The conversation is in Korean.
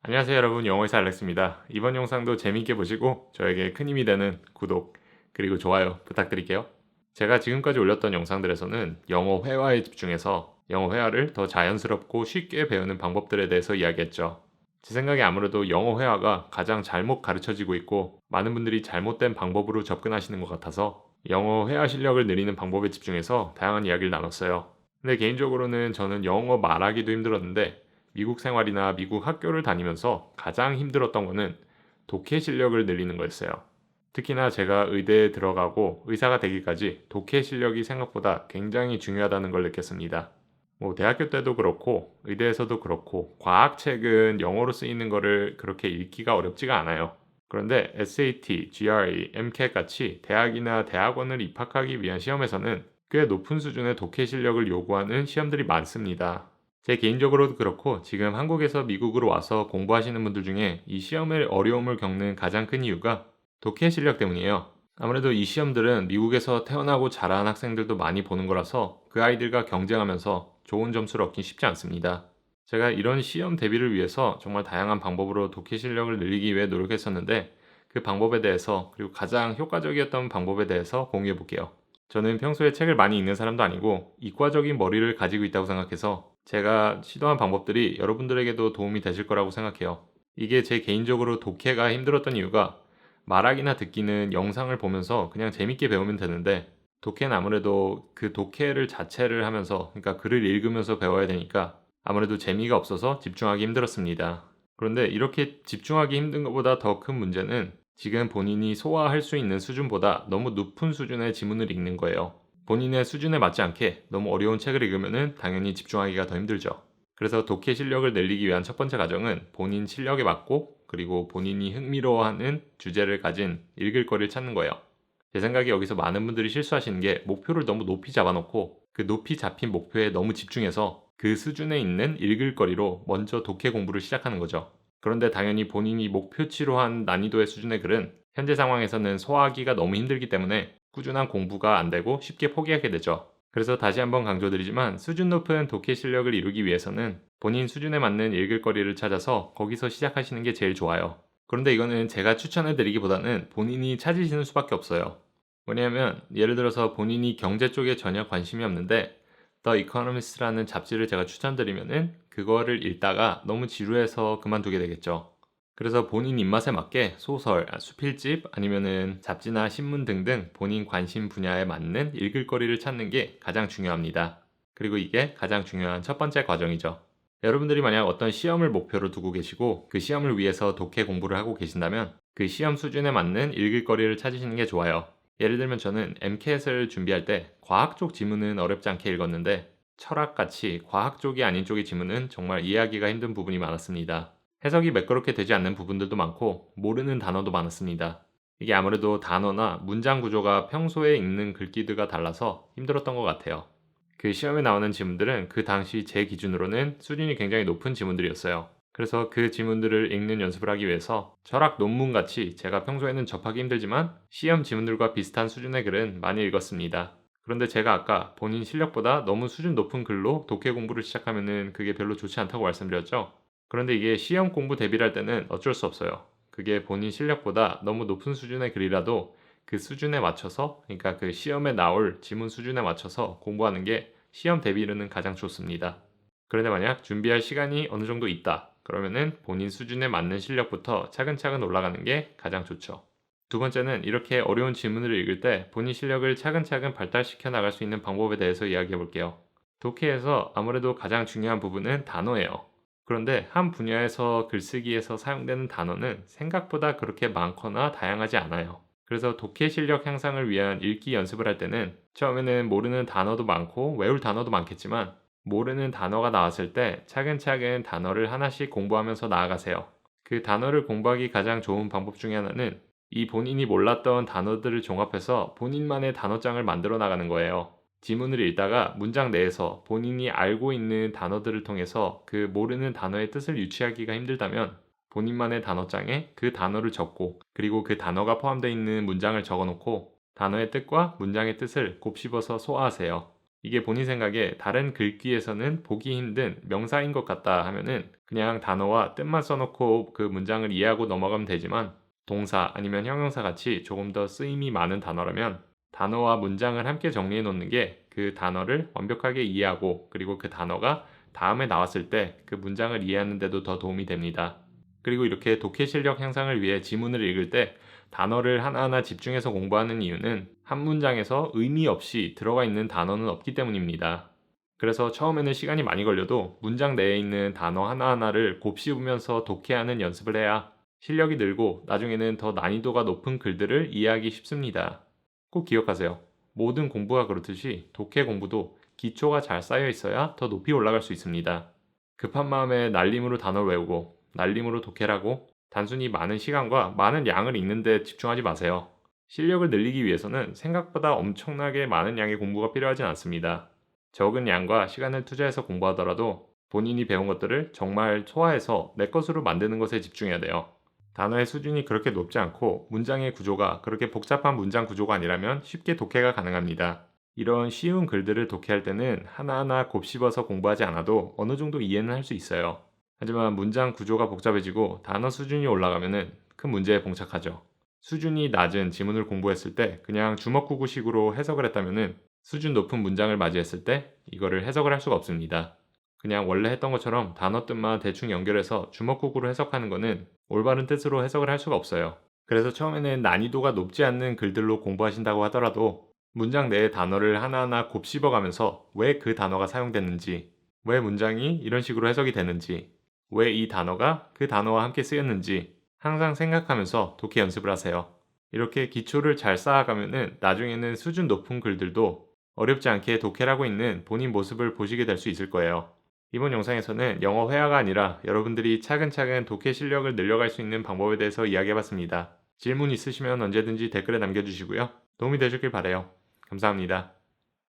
안녕하세요 여러분, 영어의사 알렉스입니다. 이번 영상도 재미있게 보시고 저에게 큰 힘이 되는 구독 그리고 좋아요 부탁드릴게요. 제가 지금까지 올렸던 영상들에서는 영어 회화에 집중해서 영어 회화를 더 자연스럽고 쉽게 배우는 방법들에 대해서 이야기했죠. 제 생각에 아무래도 영어 회화가 가장 잘못 가르쳐지고 있고 많은 분들이 잘못된 방법으로 접근하시는 것 같아서 영어 회화 실력을 늘리는 방법에 집중해서 다양한 이야기를 나눴어요. 근데 개인적으로는 저는 영어 말하기도 힘들었는데 미국 생활이나 미국 학교를 다니면서 가장 힘들었던 거는 독해 실력을 늘리는 거였어요. 특히나 제가 의대에 들어가고 의사가 되기까지 독해 실력이 생각보다 굉장히 중요하다는 걸 느꼈습니다. 대학교 때도 그렇고 의대에서도 그렇고 과학책은 영어로 쓰이는 거를 그렇게 읽기가 어렵지가 않아요. 그런데 SAT, GRE, MCAT 같이 대학이나 대학원을 입학하기 위한 시험에서는 꽤 높은 수준의 독해 실력을 요구하는 시험들이 많습니다. 제 개인적으로도 그렇고 지금 한국에서 미국으로 와서 공부하시는 분들 중에 이 시험의 어려움을 겪는 가장 큰 이유가 독해 실력 때문이에요. 아무래도 이 시험들은 미국에서 태어나고 자란 학생들도 많이 보는 거라서 그 아이들과 경쟁하면서 좋은 점수를 얻긴 쉽지 않습니다. 제가 이런 시험 대비를 위해서 정말 다양한 방법으로 독해 실력을 늘리기 위해 노력했었는데 그 방법에 대해서 그리고 가장 효과적이었던 방법에 대해서 공유해 볼게요. 저는 평소에 책을 많이 읽는 사람도 아니고 이과적인 머리를 가지고 있다고 생각해서 제가 시도한 방법들이 여러분들에게도 도움이 되실 거라고 생각해요. 이게 제 개인적으로 독해가 힘들었던 이유가 말하기나 듣기는 영상을 보면서 그냥 재밌게 배우면 되는데 독해는 아무래도 그 독해를 자체를 하면서 그러니까 글을 읽으면서 배워야 되니까 아무래도 재미가 없어서 집중하기 힘들었습니다. 그런데 이렇게 집중하기 힘든 것보다 더 큰 문제는 지금 본인이 소화할 수 있는 수준보다 너무 높은 수준의 지문을 읽는 거예요. 본인의 수준에 맞지 않게 너무 어려운 책을 읽으면 당연히 집중하기가 더 힘들죠. 그래서 독해 실력을 늘리기 위한 첫 번째 과정은 본인 실력에 맞고 그리고 본인이 흥미로워하는 주제를 가진 읽을 거리를 찾는 거예요. 제 생각에 여기서 많은 분들이 실수하시는 게 목표를 너무 높이 잡아놓고 그 높이 잡힌 목표에 너무 집중해서 그 수준에 있는 읽을 거리로 먼저 독해 공부를 시작하는 거죠. 그런데 당연히 본인이 목표치로 한 난이도의 수준의 글은 현재 상황에서는 소화하기가 너무 힘들기 때문에 꾸준한 공부가 안 되고 쉽게 포기하게 되죠. 그래서 다시 한번 강조드리지만 수준 높은 독해 실력을 이루기 위해서는 본인 수준에 맞는 읽을 거리를 찾아서 거기서 시작하시는 게 제일 좋아요. 그런데 이거는 제가 추천해 드리기보다는 본인이 찾으시는 수밖에 없어요. 뭐냐면 예를 들어서 본인이 경제 쪽에 전혀 관심이 없는데 The Economist라는 잡지를 제가 추천드리면은 그거를 읽다가 너무 지루해서 그만두게 되겠죠. 그래서 본인 입맛에 맞게 소설, 수필집 아니면은 잡지나 신문 등등 본인 관심 분야에 맞는 읽을 거리를 찾는 게 가장 중요합니다. 그리고 이게 가장 중요한 첫 번째 과정이죠. 여러분들이 만약 어떤 시험을 목표로 두고 계시고 그 시험을 위해서 독해 공부를 하고 계신다면 그 시험 수준에 맞는 읽을 거리를 찾으시는 게 좋아요. 예를 들면 저는 MCAT을 준비할 때 과학 쪽 지문은 어렵지 않게 읽었는데 철학같이 과학 쪽이 아닌 쪽의 지문은 정말 이해하기가 힘든 부분이 많았습니다. 해석이 매끄럽게 되지 않는 부분들도 많고 모르는 단어도 많았습니다. 이게 아무래도 단어나 문장 구조가 평소에 읽는 글귀들과 달라서 힘들었던 것 같아요. 그 시험에 나오는 지문들은 그 당시 제 기준으로는 수준이 굉장히 높은 지문들이었어요. 그래서 그 지문들을 읽는 연습을 하기 위해서 철학 논문같이 제가 평소에는 접하기 힘들지만 시험 지문들과 비슷한 수준의 글은 많이 읽었습니다. 그런데 제가 아까 본인 실력보다 너무 수준 높은 글로 독해 공부를 시작하면은 그게 별로 좋지 않다고 말씀드렸죠. 그런데 이게 시험 공부 대비를 할 때는 어쩔 수 없어요. 그게 본인 실력보다 너무 높은 수준의 글이라도 그 수준에 맞춰서 그러니까 그 시험에 나올 지문 수준에 맞춰서 공부하는 게 시험 대비로는 가장 좋습니다. 그런데 만약 준비할 시간이 어느 정도 있다. 그러면은 본인 수준에 맞는 실력부터 차근차근 올라가는 게 가장 좋죠. 두 번째는 이렇게 어려운 지문을 읽을 때 본인 실력을 차근차근 발달시켜 나갈 수 있는 방법에 대해서 이야기해 볼게요. 독해에서 아무래도 가장 중요한 부분은 단어예요. 그런데 한 분야에서 글쓰기에서 사용되는 단어는 생각보다 그렇게 많거나 다양하지 않아요. 그래서 독해 실력 향상을 위한 읽기 연습을 할 때는 처음에는 모르는 단어도 많고 외울 단어도 많겠지만 모르는 단어가 나왔을 때 차근차근 단어를 하나씩 공부하면서 나아가세요. 그 단어를 공부하기 가장 좋은 방법 중에 하나는 이 본인이 몰랐던 단어들을 종합해서 본인만의 단어장을 만들어 나가는 거예요. 지문을 읽다가 문장 내에서 본인이 알고 있는 단어들을 통해서 그 모르는 단어의 뜻을 유추하기가 힘들다면 본인만의 단어장에 그 단어를 적고 그리고 그 단어가 포함되어 있는 문장을 적어 놓고 단어의 뜻과 문장의 뜻을 곱씹어서 소화하세요. 이게 본인 생각에 다른 글귀에서는 보기 힘든 명사인 것 같다 하면은 그냥 단어와 뜻만 써놓고 그 문장을 이해하고 넘어가면 되지만, 동사 아니면 형용사 같이 조금 더 쓰임이 많은 단어라면 단어와 문장을 함께 정리해 놓는 게 그 단어를 완벽하게 이해하고, 그리고 그 단어가 다음에 나왔을 때 그 문장을 이해하는 데도 더 도움이 됩니다. 그리고 이렇게 독해 실력 향상을 위해 지문을 읽을 때 단어를 하나하나 집중해서 공부하는 이유는 한 문장에서 의미 없이 들어가 있는 단어는 없기 때문입니다. 그래서 처음에는 시간이 많이 걸려도 문장 내에 있는 단어 하나하나를 곱씹으면서 독해하는 연습을 해야 실력이 늘고 나중에는 더 난이도가 높은 글들을 이해하기 쉽습니다. 꼭 기억하세요. 모든 공부가 그렇듯이 독해 공부도 기초가 잘 쌓여 있어야 더 높이 올라갈 수 있습니다. 급한 마음에 날림으로 단어를 외우고 날림으로 독해라고 단순히 많은 시간과 많은 양을 읽는 데 집중하지 마세요. 실력을 늘리기 위해서는 생각보다 엄청나게 많은 양의 공부가 필요하진 않습니다. 적은 양과 시간을 투자해서 공부하더라도 본인이 배운 것들을 정말 소화해서 내 것으로 만드는 것에 집중해야 돼요. 단어의 수준이 그렇게 높지 않고 문장의 구조가 그렇게 복잡한 문장 구조가 아니라면 쉽게 독해가 가능합니다. 이런 쉬운 글들을 독해할 때는 하나하나 곱씹어서 공부하지 않아도 어느 정도 이해는 할 수 있어요. 하지만 문장 구조가 복잡해지고 단어 수준이 올라가면은 큰 문제에 봉착하죠. 수준이 낮은 지문을 공부했을 때 그냥 주먹구구식으로 해석을 했다면은 수준 높은 문장을 맞이했을 때 이거를 해석을 할 수가 없습니다. 그냥 원래 했던 것처럼 단어 뜻만 대충 연결해서 주먹구구로 해석하는 거는 올바른 뜻으로 해석을 할 수가 없어요. 그래서 처음에는 난이도가 높지 않는 글들로 공부하신다고 하더라도 문장 내의 단어를 하나하나 곱씹어가면서 왜 그 단어가 사용됐는지, 왜 문장이 이런 식으로 해석이 되는지, 왜 이 단어가 그 단어와 함께 쓰였는지 항상 생각하면서 독해 연습을 하세요. 이렇게 기초를 잘 쌓아가면은 나중에는 수준 높은 글들도 어렵지 않게 독해를 하고 있는 본인 모습을 보시게 될 수 있을 거예요. 이번 영상에서는 영어 회화가 아니라 여러분들이 차근차근 독해 실력을 늘려갈 수 있는 방법에 대해서 이야기해봤습니다. 질문 있으시면 언제든지 댓글에 남겨주시고요. 도움이 되셨길 바라요. 감사합니다.